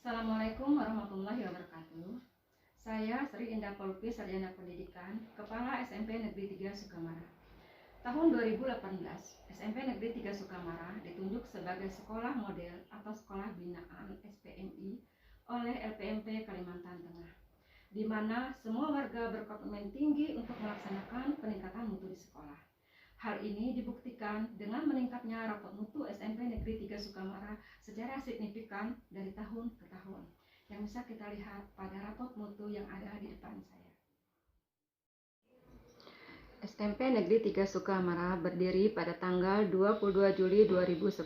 Assalamualaikum warahmatullahi wabarakatuh. Saya Sri Indah Polpi, Sarjana Pendidikan, Kepala SMP Negeri 3 Sukamara. Tahun 2018, SMP Negeri 3 Sukamara ditunjuk sebagai sekolah model atau sekolah binaan SPMI oleh LPMP Kalimantan Tengah, di mana semua warga berkomitmen tinggi untuk melaksanakan peningkatan mutu di sekolah. Hal ini dibuktikan dengan meningkatnya rapot mutu SMP Negeri 3 Sukamara secara signifikan dari tahun ke tahun, yang bisa kita lihat pada rapot mutu yang ada di depan saya. SMP Negeri 3 Sukamara berdiri pada tanggal 22 Juli 2010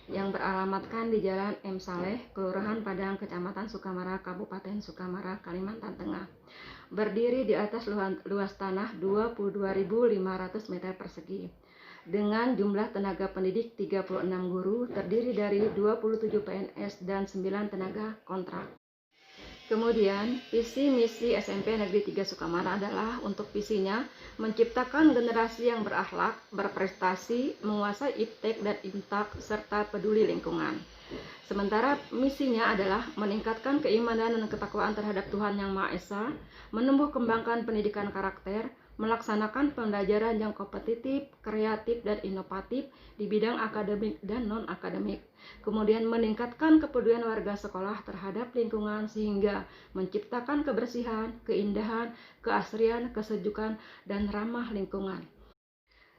yang beralamatkan di Jalan M. Saleh, Kelurahan Padang, Kecamatan Sukamara, Kabupaten Sukamara, Kalimantan Tengah. Berdiri di atas luas tanah 22.500 meter persegi. Dengan jumlah tenaga pendidik 36 guru, terdiri dari 27 PNS dan 9 tenaga kontrak. Kemudian, visi misi SMP Negeri 3 Sukamara adalah untuk visinya menciptakan generasi yang berakhlak, berprestasi, menguasai iptek dan imtak, serta peduli lingkungan. Sementara misinya adalah meningkatkan keimanan dan ketakwaan terhadap Tuhan Yang Maha Esa, menumbuh kembangkan pendidikan karakter, melaksanakan pembelajaran yang kompetitif, kreatif, dan inovatif di bidang akademik dan non-akademik. Kemudian meningkatkan kepedulian warga sekolah terhadap lingkungan sehingga menciptakan kebersihan, keindahan, keasrian, kesejukan, dan ramah lingkungan.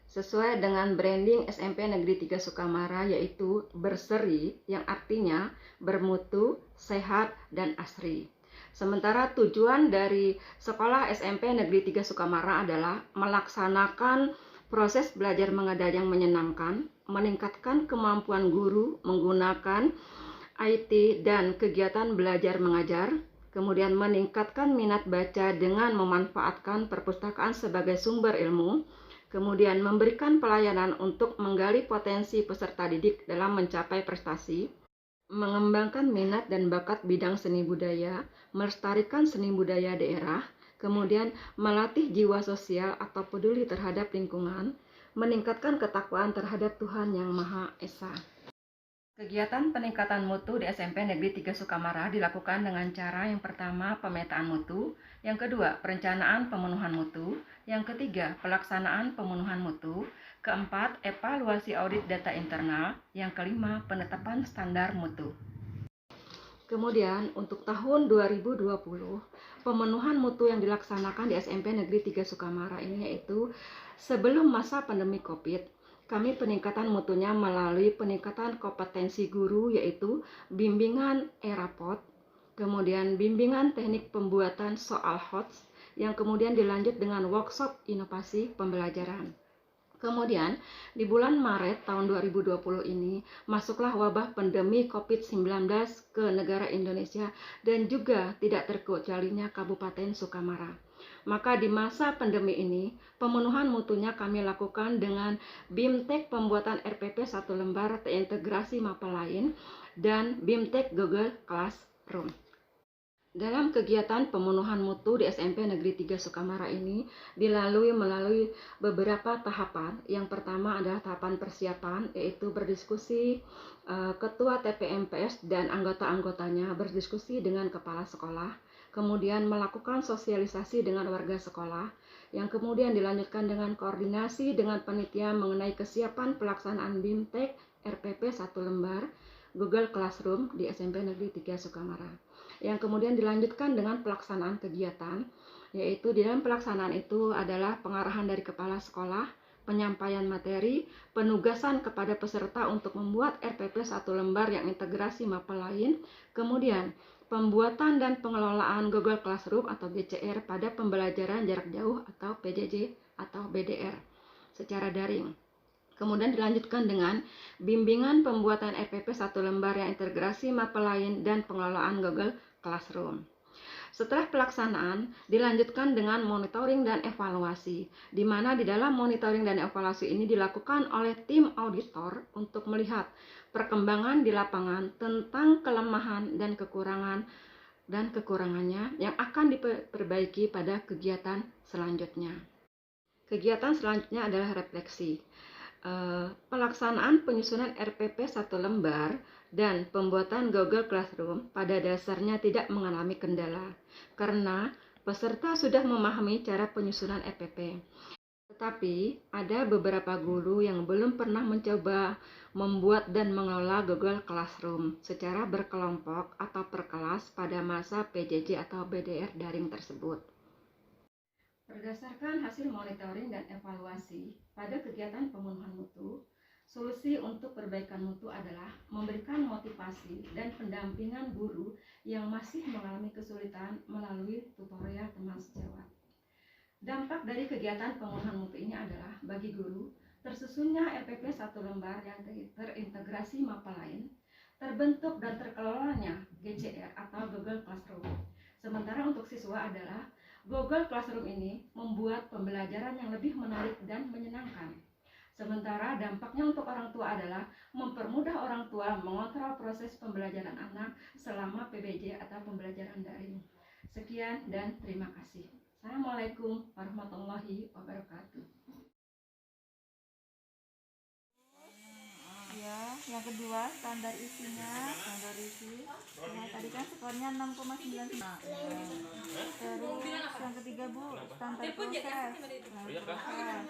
Sesuai dengan branding SMP Negeri 3 Sukamara, yaitu berseri, yang artinya bermutu, sehat, dan asri. Sementara tujuan dari sekolah SMP Negeri 3 Sukamara adalah melaksanakan proses belajar mengajar yang menyenangkan, meningkatkan kemampuan guru menggunakan IT dan kegiatan belajar mengajar, kemudian meningkatkan minat baca dengan memanfaatkan perpustakaan sebagai sumber ilmu, kemudian memberikan pelayanan untuk menggali potensi peserta didik dalam mencapai prestasi, mengembangkan minat dan bakat bidang seni budaya, melestarikan seni budaya daerah, kemudian melatih jiwa sosial atau peduli terhadap lingkungan, meningkatkan ketakwaan terhadap Tuhan Yang Maha Esa. Kegiatan peningkatan mutu di SMP Negeri 3 Sukamara dilakukan dengan cara yang pertama pemetaan mutu, yang kedua perencanaan pemenuhan mutu, yang ketiga pelaksanaan pemenuhan mutu, keempat evaluasi audit data internal, yang kelima penetapan standar mutu. Kemudian untuk tahun 2020, pemenuhan mutu yang dilaksanakan di SMP Negeri 3 Sukamara ini yaitu sebelum masa pandemi COVID. Kami peningkatan mutunya melalui peningkatan kompetensi guru yaitu bimbingan e-rapot, kemudian bimbingan teknik pembuatan soal HOTS, yang kemudian dilanjut dengan workshop inovasi pembelajaran. Kemudian di bulan Maret tahun 2020 ini masuklah wabah pandemi COVID-19 ke negara Indonesia dan juga tidak terkecualinya Kabupaten Sukamara. Maka di masa pandemi ini, pemenuhan mutunya kami lakukan dengan BIMTEK pembuatan RPP 1 lembar terintegrasi mapel lain dan BIMTEK Google Classroom. Dalam kegiatan pemenuhan mutu di SMP Negeri 3 Sukamara ini melalui beberapa tahapan. Yang pertama adalah tahapan persiapan, yaitu berdiskusi ketua TPMPS dan anggota-anggotanya berdiskusi dengan kepala sekolah, kemudian melakukan sosialisasi dengan warga sekolah, yang kemudian dilanjutkan dengan koordinasi dengan panitia mengenai kesiapan pelaksanaan BIMTEK RPP 1 lembar Google Classroom di SMP Negeri 3 Sukamara. Yang kemudian dilanjutkan dengan pelaksanaan kegiatan, yaitu di dalam pelaksanaan itu adalah pengarahan dari kepala sekolah, penyampaian materi, penugasan kepada peserta untuk membuat RPP 1 lembar yang integrasi mapel lain, kemudian pembuatan dan pengelolaan Google Classroom atau GCR pada pembelajaran jarak jauh atau PJJ atau BDR secara daring. Kemudian dilanjutkan dengan bimbingan pembuatan RPP 1 lembar yang integrasi mapel lain dan pengelolaan Google Classroom. Setelah pelaksanaan, dilanjutkan dengan monitoring dan evaluasi, di mana di dalam monitoring dan evaluasi ini dilakukan oleh tim auditor untuk melihat perkembangan di lapangan tentang kelemahan dan kekurangannya yang akan diperbaiki pada kegiatan selanjutnya. Kegiatan selanjutnya adalah refleksi. Pelaksanaan penyusunan RPP 1 lembar dan pembuatan Google Classroom pada dasarnya tidak mengalami kendala karena peserta sudah memahami cara penyusunan RPP. Tetapi ada beberapa guru yang belum pernah mencoba membuat dan mengelola Google Classroom secara berkelompok atau per kelas pada masa PJJ atau BDR daring tersebut. Berdasarkan hasil monitoring dan evaluasi pada kegiatan pemenuhan mutu, solusi untuk perbaikan mutu adalah memberikan motivasi dan pendampingan guru yang masih mengalami kesulitan melalui tutorial teman sejawat. Dampak dari kegiatan pemenuhan mutu ini adalah bagi guru, tersusunnya RPP 1 lembar yang terintegrasi mapel lain, terbentuk dan terkelolanya GCR atau Google Classroom. Sementara untuk siswa adalah Google Classroom ini membuat pembelajaran yang lebih menarik dan menyenangkan. Sementara dampaknya untuk orang tua adalah mempermudah orang tua mengontrol proses pembelajaran anak selama PBJ atau pembelajaran daring. Sekian dan terima kasih. Assalamualaikum warahmatullahi wabarakatuh. Ya, yang kedua standar isinya, standar isi. Nah, tadi kan skornya 6,9. Nah, terus yang ketiga Bu, standar proses. Nah, proses.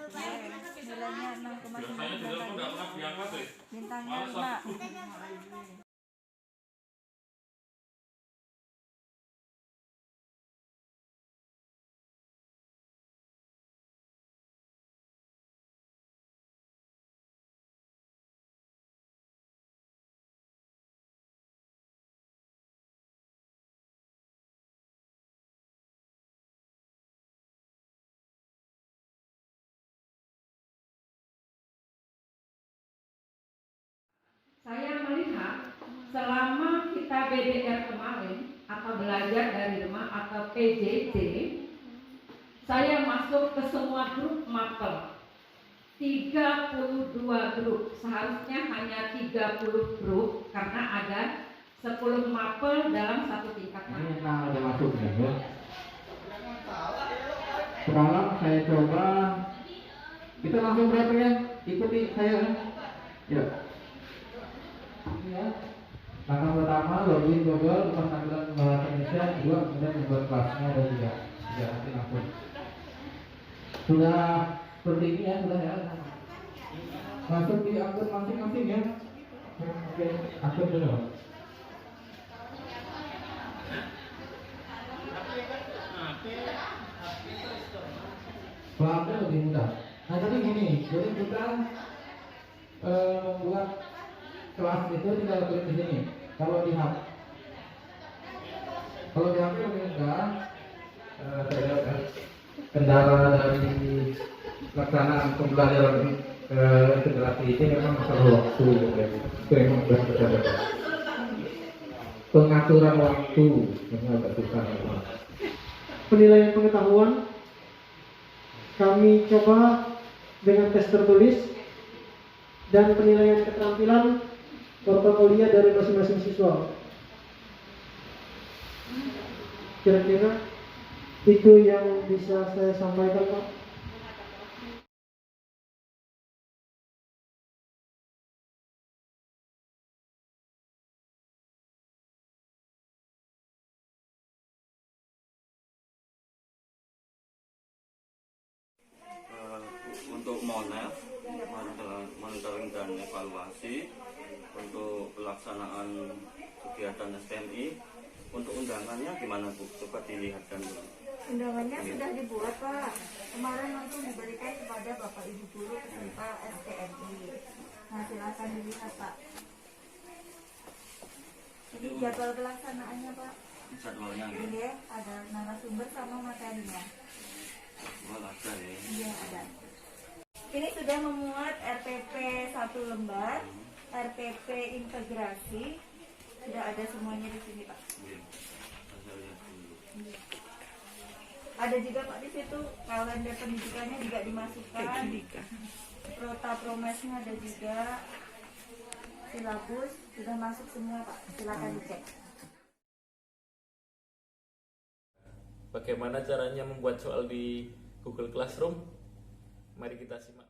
Nilainya 6,9 tadi. Bintangnya 5. Saya melihat selama kita BDR kemarin atau belajar dari rumah atau PJJ, saya masuk ke semua grup mapel. 32 grup, seharusnya hanya 30 grup karena ada 10 mapel dalam satu tingkat. Ini yang ada masuknya ya. Sekarang saya coba, kita langsung prakteknya, ikuti saya ya. Ya. Langkah pertama login Google, lepas tampilan bahasa Indonesia, kedua kemudian membuat kelasnya ada tiga nanti langsung. Sudah seperti ini ya, sudah ya. Masuk di akun masing-masing ya. Oke, akun dulu. Pelan lebih mudah. Nah jadi gini, jadi kita membuat kelas itu tinggal klik di sini. Kalau di HP lebih mudah. Kendala dari pelaksanaan pembelajaran integrasi ini memang masalah waktu. Itu memang sudah terjadi. Pengaturan waktu memang agak susah. Penilaian pengetahuan kami coba dengan tes tertulis dan penilaian keterampilan portofolio dari masing-masing siswa. Kira-kira itu yang bisa saya sampaikan, Pak. Untuk monitoring dan evaluasi untuk pelaksanaan kegiatan STMI, untuk undangannya gimana Bu? Coba dilihatkan dulu. Undangannya sudah dibuat Pak. Kemarin langsung diberikan kepada Bapak Ibu guru peserta STMI. Nah silakan dilihat Pak. Ini jadwal pelaksanaannya Pak. Jadwalnya Ini ya, ada narasumber sama materinya. Oh, ada ya. Iya ada. Ini sudah memuat RPP 1 lembar, RPP integrasi, sudah ada semuanya di sini Pak. Iya. Saya lihat dulu. Ada juga Pak di situ kalender pendidikannya juga dimasukkan. Prota promesnya ada juga. Silabus sudah masuk semua Pak. Silakan dicek. Bagaimana caranya membuat soal di Google Classroom? Mari kita simak.